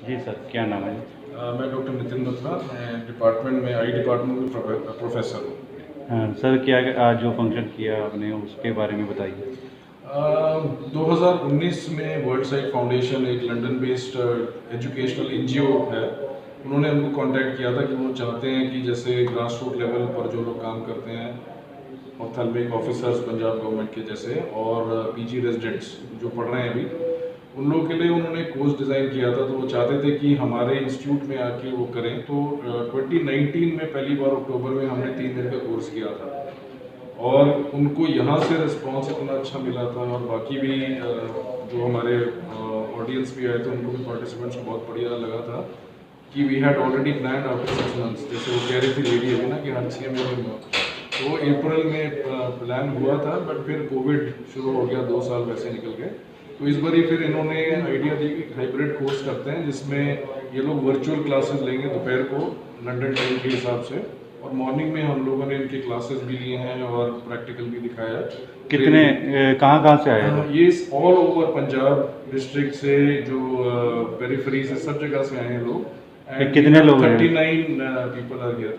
जी sir, क्या नाम है? मैं डॉक्टर नितिन बत्रा, मैं डिपार्टमेंट में आई डिपार्टमेंट में प्रोफेसर हूँ। हाँ, सर क्या आज जो फंक्शन किया आपने उसके बारे में बताइए। 2019 में वर्ल्ड साइड फाउंडेशन एक लंदन बेस्ड एजुकेशनल एनजीओ है। उन्होंने हमको कांटेक्ट किया था कि वो चाहते हैं कि जैसे ग्रास रूट लेवल पर जो लोग काम करते हैं ऑप्थेल्मिक ऑफिसर्स पंजाब गवर्नमेंट के जैसे और पीजी रेजिडेंट्स जो पढ़ रहे हैं अभी, उन लोगों के लिए उन्होंने कोर्स डिज़ाइन किया था। तो वो चाहते थे कि हमारे इंस्टीट्यूट में आके वो करें। तो 2019 में पहली बार अक्टूबर में हमने 3 दिन का कोर्स किया था और उनको यहाँ से रिस्पांस इतना अच्छा मिला था और बाकी भी जो हमारे ऑडियंस भी आए थे उनको भी पार्टिसिपेंट्स को बहुत बढ़िया लगा था कि we had already plan after 6 months, जैसे वो कह रही थी लेडी अभी ना कि हर 6 महीने में। तो अप्रैल में प्लान हुआ था बट फिर कोविड शुरू हो गया, 2 साल वैसे निकल गए। तो इस बार ही फिर इन्होंने आइडिया दी कि हाइब्रिड कोर्स करते हैं जिसमें ये लोग वर्चुअल क्लासेस लेंगे दोपहर को लंदन टाइम के हिसाब से, और मॉर्निंग में हम लोगों ने इनके क्लासेस भी लिए हैं और प्रैक्टिकल भी दिखाया। कितने कहाँ से आए थे? ये ऑल ओवर पंजाब डिस्ट्रिक्ट से, जो पेरिफेरी से, सब जगह से आए हैं लोग। कितने लोग हैं? 39 पीपल आर हियर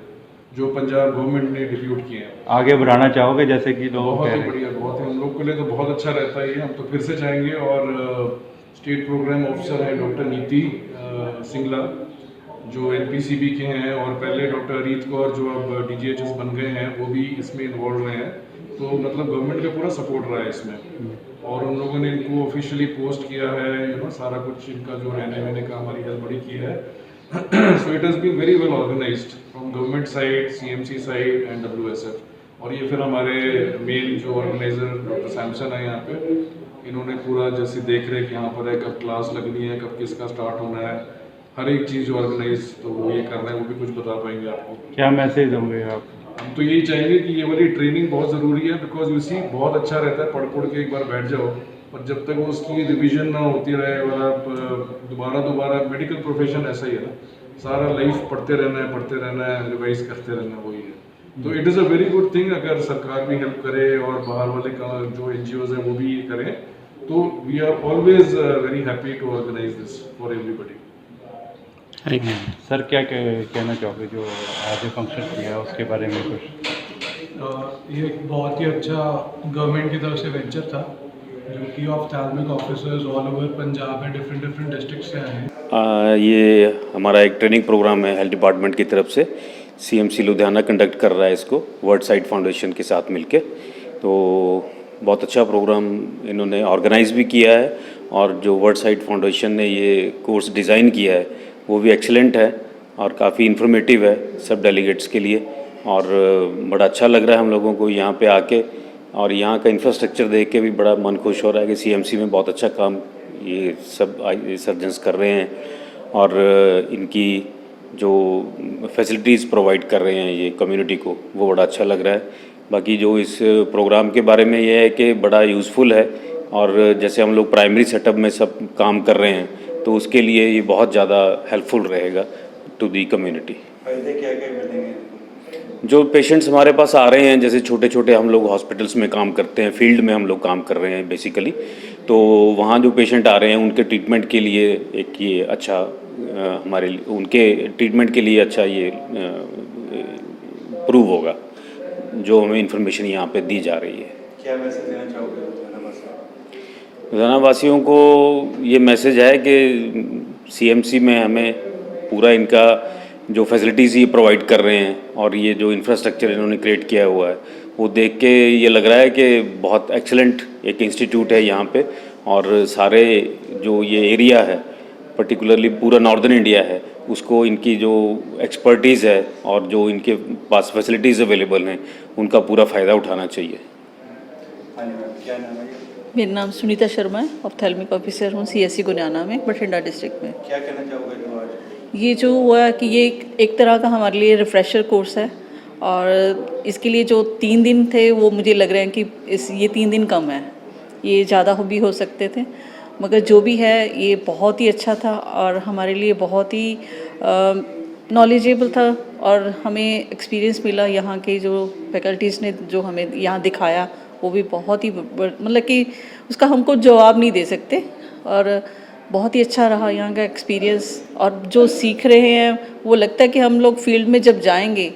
जो पंजाब गवर्नमेंट ने डिप्यूट किए हैं। आगे बढ़ाना चाहोगे जैसे कि लोग बहुत कह ही रहे हैं? बढ़िया, बहुत ही हम लोग के लिए तो बहुत अच्छा रहता है ये। हम तो फिर से चाहेंगे। और स्टेट प्रोग्राम ऑफिसर है डॉक्टर नीति सिंगला जो एनपीसीबी के हैं, और पहले डॉक्टर रीत कौर जो अब डीजीएचएस बन गए हैं वो भी इसमें इन्वॉल्व रहे हैं। तो मतलब गवर्नमेंट का पूरा सपोर्ट रहा है इसमें। और उन लोगों ने इनको ऑफिशियली पोस्ट किया है, सारा कुछ इनका जो रहने वहने का हमारी हेल्प बड़ी की है। So it has been very well organised from government side, CMC side and WSF. और ये फिर हमारे मेन जो ऑर्गेनाइजर डॉक्टर सैमसन है यहाँ पे, इन्होंने पूरा जैसे देख रेख यहाँ पर है, कब क्लास लगनी है, कब किसका स्टार्ट होना है, हर एक चीज़ ऑर्गेनाइज तो वो ये कर रहे हैं। वो भी कुछ बता पाएंगे आपको। क्या मैसेज दोगे आप? हम तो यही चाहेंगे कि ये वाली ट्रेनिंग बहुत ज़रूरी है, बिकॉज यू सी बहुत अच्छा रहता है पढ़ के एक बार बैठ जाओ, पर जब तक वो उसकी रिवीजन ना होती रहे और आप दोबारा मेडिकल प्रोफेशन ऐसा ही है ना, सारा लाइफ पढ़ते रहना है, रिवाइज करते रहना है, वही है। तो it is a very good thing अगर सरकार भी हेल्प करे और बाहर वाले का जो एनजीओज हैं वो भी करें। तो we are always very happy to organise this for everybody. Sir क्या कहना चाहोगे जो आज फंक्शन किया उसके बारे में कुछ? ये एक बहुत ही अच्छा गवर्नमेंट की तरफ से वेंचर था जो कि ऑफ्थेल्मिक ऑफिसर्स ऑल ओवर पंजाब में डिफरेंट डिस्ट्रिक्ट से आए हैं। ये हमारा एक ट्रेनिंग प्रोग्राम है हेल्थ डिपार्टमेंट की तरफ से। सीएमसी लुधियाना कंडक्ट कर रहा है इसको वर्ल्ड साइड फाउंडेशन के साथ मिलके। तो बहुत अच्छा प्रोग्राम इन्होंने ऑर्गेनाइज भी किया है, और जो वर्ल्ड साइड फाउंडेशन ने ये कोर्स डिज़ाइन किया है वो भी एक्सीलेंट है और काफ़ी इन्फॉर्मेटिव है सब डेलीगेट्स के लिए। और बड़ा अच्छा लग रहा है हम लोगों को यहाँ पे आके, और यहाँ का इंफ्रास्ट्रक्चर देख के भी बड़ा मन खुश हो रहा है कि सीएमसी में बहुत अच्छा काम ये सब सर्जन्स कर रहे हैं, और इनकी जो फैसिलिटीज़ प्रोवाइड कर रहे हैं ये कम्युनिटी को, वो बड़ा अच्छा लग रहा है। बाकी जो इस प्रोग्राम के बारे में ये है कि बड़ा यूज़फुल है, और जैसे हम लोग प्राइमरी सेटअप में सब काम कर रहे हैं तो उसके लिए ये बहुत ज़्यादा हेल्पफुल रहेगा टू दी कम्युनिटी। फायदे क्या क्या मिलेंगे? जो पेशेंट्स हमारे पास आ रहे हैं, जैसे छोटे छोटे हम लोग हॉस्पिटल्स में काम करते हैं, फील्ड में हम लोग काम कर रहे हैं बेसिकली, तो वहाँ जो पेशेंट आ रहे हैं उनके ट्रीटमेंट के लिए एक ये अच्छा हमारे उनके ट्रीटमेंट के लिए अच्छा ये प्रूव होगा जो हमें इन्फॉर्मेशन यहाँ पे दी जा रही है। क्या मैसेज देना चाहोगे लुधियाना वासियों को? ये मैसेज है कि सीएमसी में हमें पूरा इनका जो फैसिलिटीज़ ये प्रोवाइड कर रहे हैं और ये जो इंफ्रास्ट्रक्चर इन्होंने क्रिएट किया हुआ है वो देख के ये लग रहा है कि बहुत एक्सीलेंट एक इंस्टीट्यूट है यहाँ पे। और सारे जो ये एरिया है, पर्टिकुलरली पूरा नॉर्दर्न इंडिया है, उसको इनकी जो एक्सपर्टीज़ है और जो इनके पास फैसिलिटीज़ अवेलेबल हैं उनका पूरा फ़ायदा उठाना चाहिए। क्या नाम है? मेरा नाम सुनीता शर्मा है, ऑप्थेल्मिक ऑफिसर हूँ सीएससी गुनियाना में, बठिंडा डिस्ट्रिक्ट में। क्या कहना चाहोगे जो आज ये जो हुआ है कि ये एक तरह का हमारे लिए रिफ़्रेशर कोर्स है, और इसके लिए जो 3 दिन थे वो मुझे लग रहे हैं कि ये 3 दिन कम है, ये ज़्यादा भी हो सकते थे, मगर जो भी है ये बहुत ही अच्छा था और हमारे लिए बहुत ही नॉलेजेबल था। और हमें एक्सपीरियंस मिला, यहाँ के जो फैकल्टीज़ ने जो हमें यहाँ दिखाया वो भी बहुत ही मतलब कि उसका हमको जवाब नहीं दे सकते। और बहुत ही अच्छा रहा यहाँ का एक्सपीरियंस। और जो सीख रहे हैं वो लगता है कि हम लोग फील्ड में जब जाएंगे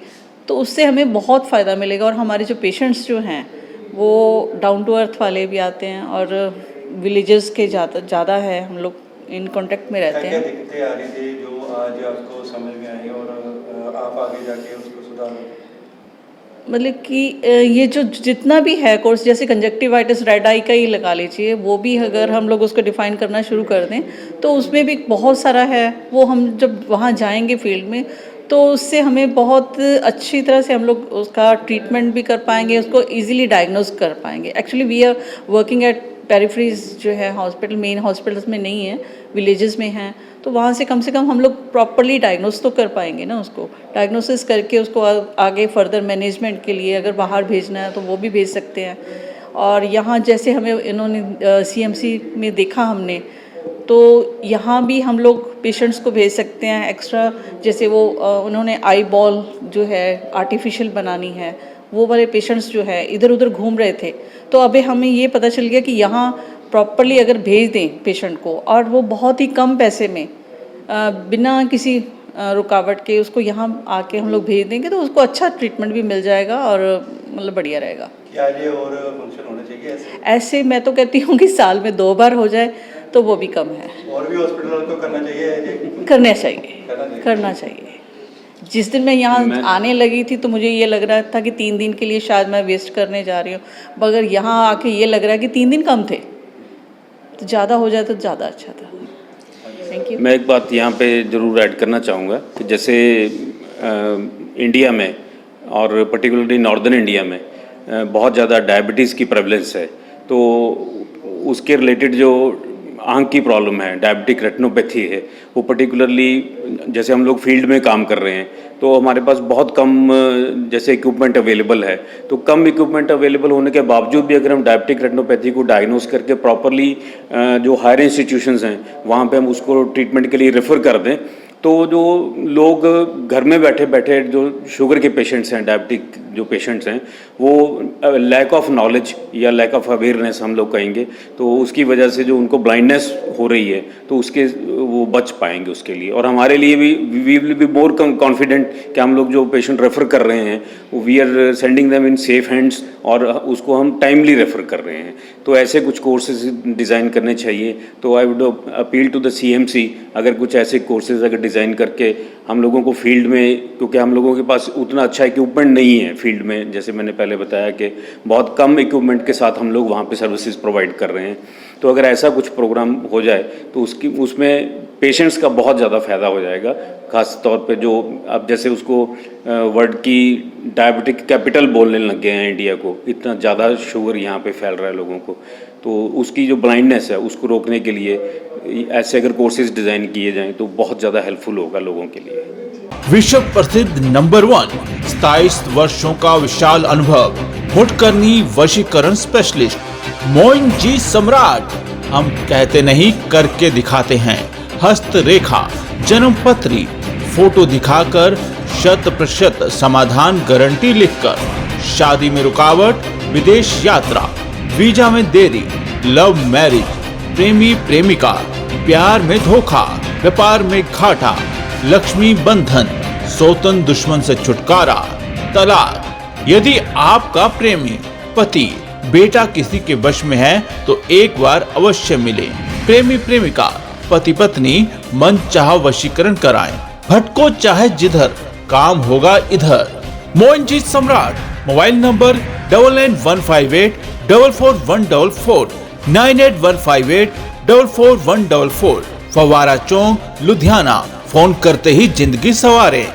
तो उससे हमें बहुत फ़ायदा मिलेगा। और हमारे जो पेशेंट्स जो हैं वो डाउन टू अर्थ वाले भी आते हैं और विलेजेस के ज़्यादा है, हम लोग इन कांटेक्ट में रहते क्या हैं। दिक्कतें आ रही थी जो आज आपको समझ में आई और आप आगे जाके उसको सुधारो? मतलब कि ये जो जितना भी है कोर्स, जैसे कंजक्टिवाइटिस रेड आई का ही लगा लीजिए, वो भी अगर हम लोग उसको डिफ़ाइन करना शुरू कर दें तो उसमें भी बहुत सारा है। वो हम जब वहाँ जाएंगे फील्ड में तो उससे हमें बहुत अच्छी तरह से हम लोग उसका ट्रीटमेंट भी कर पाएंगे, उसको इजीली डायग्नोज कर पाएंगे। Actually we are working at peripheries जो है हॉस्पिटल, मेन हॉस्पिटल्स में नहीं है, विलेजेस में हैं, तो वहाँ से कम हम लोग प्रॉपरली डायग्नोस तो कर पाएंगे ना। उसको डायग्नोसिस करके उसको आगे फर्दर मैनेजमेंट के लिए अगर बाहर भेजना है तो वो भी भेज सकते हैं। और यहाँ जैसे हमें इन्होंने सीएमसी में देखा हमने, तो यहाँ भी हम लोग पेशेंट्स को भेज सकते हैं एक्स्ट्रा। जैसे वो उन्होंने आई बॉल जो है आर्टिफिशियल बनानी है, वो वाले पेशेंट्स जो है इधर उधर घूम रहे थे, तो अभी हमें ये पता चल गया कि यहाँ प्रॉपरली अगर भेज दें पेशेंट को और वो बहुत ही कम पैसे में बिना किसी रुकावट के उसको यहाँ आके हम लोग भेज देंगे तो उसको अच्छा ट्रीटमेंट भी मिल जाएगा और मतलब बढ़िया रहेगा। क्या ये और फंक्शन होने चाहिए ऐसे मैं तो कहती हूँ कि साल में 2 बार हो जाए तो वो भी कम है। और भी हॉस्पिटल को करना चाहिए? करना चाहिए। जिस दिन मैं यहाँ आने लगी थी तो मुझे ये लग रहा था कि 3 दिन के लिए शायद मैं वेस्ट करने जा रही हूँ, मगर यहाँ आके ये लग रहा है कि 3 दिन कम थे, तो ज़्यादा हो जाए तो ज़्यादा अच्छा था। Thank you. मैं एक बात यहाँ पे ज़रूर ऐड करना चाहूँगा कि जैसे इंडिया में और पर्टिकुलरली नॉर्दर्न इंडिया में बहुत ज़्यादा डायबिटीज़ की प्रेवलेंस है, तो उसके रिलेटेड जो आँख की प्रॉब्लम है, डायबिटिक रेटिनोपैथी है, वो पर्टिकुलरली जैसे हम लोग फील्ड में काम कर रहे हैं तो हमारे पास बहुत कम जैसे इक्विपमेंट अवेलेबल है। तो कम इक्विपमेंट अवेलेबल होने के बावजूद भी अगर हम डायबिटिक रेटिनोपैथी को डायग्नोस करके प्रॉपरली जो हायर इंस्टीट्यूशंस हैं वहाँ पे हम उसको ट्रीटमेंट के लिए रेफ़र कर दें, तो जो लोग घर में बैठे बैठे जो शुगर के पेशेंट्स हैं, डायबिटिक जो पेशेंट्स हैं, वो लैक ऑफ नॉलेज या लैक ऑफ अवेयरनेस हम लोग कहेंगे, तो उसकी वजह से जो उनको ब्लाइंडनेस हो रही है तो उसके वो बच पाएंगे उसके लिए। और हमारे लिए भी we will be more confident कि हम लोग जो पेशेंट रेफ़र कर रहे हैं we are sending them in safe hands और उसको हम टाइमली रेफ़र कर रहे हैं। तो ऐसे कुछ कोर्सेज डिज़ाइन करने चाहिए। तो I would appeal to the CMC, अगर कुछ ऐसे कोर्सेज अगर डिज़ाइन करके हम लोगों को फील्ड में, क्योंकि हम लोगों के पास उतना अच्छा इक्विपमेंट नहीं है फील्ड में, जैसे मैंने पहले बताया कि बहुत कम इक्विपमेंट के साथ हम लोग वहाँ पे सर्विसेज प्रोवाइड कर रहे हैं, तो अगर ऐसा कुछ प्रोग्राम हो जाए तो उसमें पेशेंट्स का बहुत ज़्यादा फ़ायदा हो जाएगा। ख़ास तौर पे जो अब जैसे उसको वर्ल्ड की डायबिटिक कैपिटल बोलने लग गए हैं इंडिया को, इतना ज़्यादा शुगर यहाँ पे फैल रहा है लोगों को, तो उसकी जो ब्लाइंडनेस है उसको रोकने के लिए ऐसे अगर कोर्सेज डिज़ाइन किए जाएं तो बहुत ज़्यादा हेल्पफुल होगा लोगों के लिए। विश्व प्रसिद्ध नंबर 1 27 वर्षों का विशाल अनुभव, मुटकरनी वशीकरण स्पेशलिस्ट मोइनजी सम्राट। हम कहते नहीं करके दिखाते हैं। हस्तरेखा, जन्म पत्री, फोटो दिखाकर 100% समाधान गारंटी लिखकर, शादी में रुकावट, विदेश यात्रा, वीजा में देरी, लव मैरिज, प्रेमी प्रेमिका, प्यार में धोखा, व्यापार में घाटा, लक्ष्मी बंधन, सौतन दुश्मन से छुटकारा, तलाक। यदि आपका प्रेमी, पति, बेटा किसी के वश में है तो एक बार अवश्य मिले। प्रेमी प्रेमिका, पति पत्नी मन चाह वशीकरण कराएं। भटको चाहे जिधर, काम होगा इधर। मोइनजी सम्राट, मोबाइल नंबर 9915844144, 9815844144, फवारा चौक, लुधियाना। फोन करते ही जिंदगी सवारे।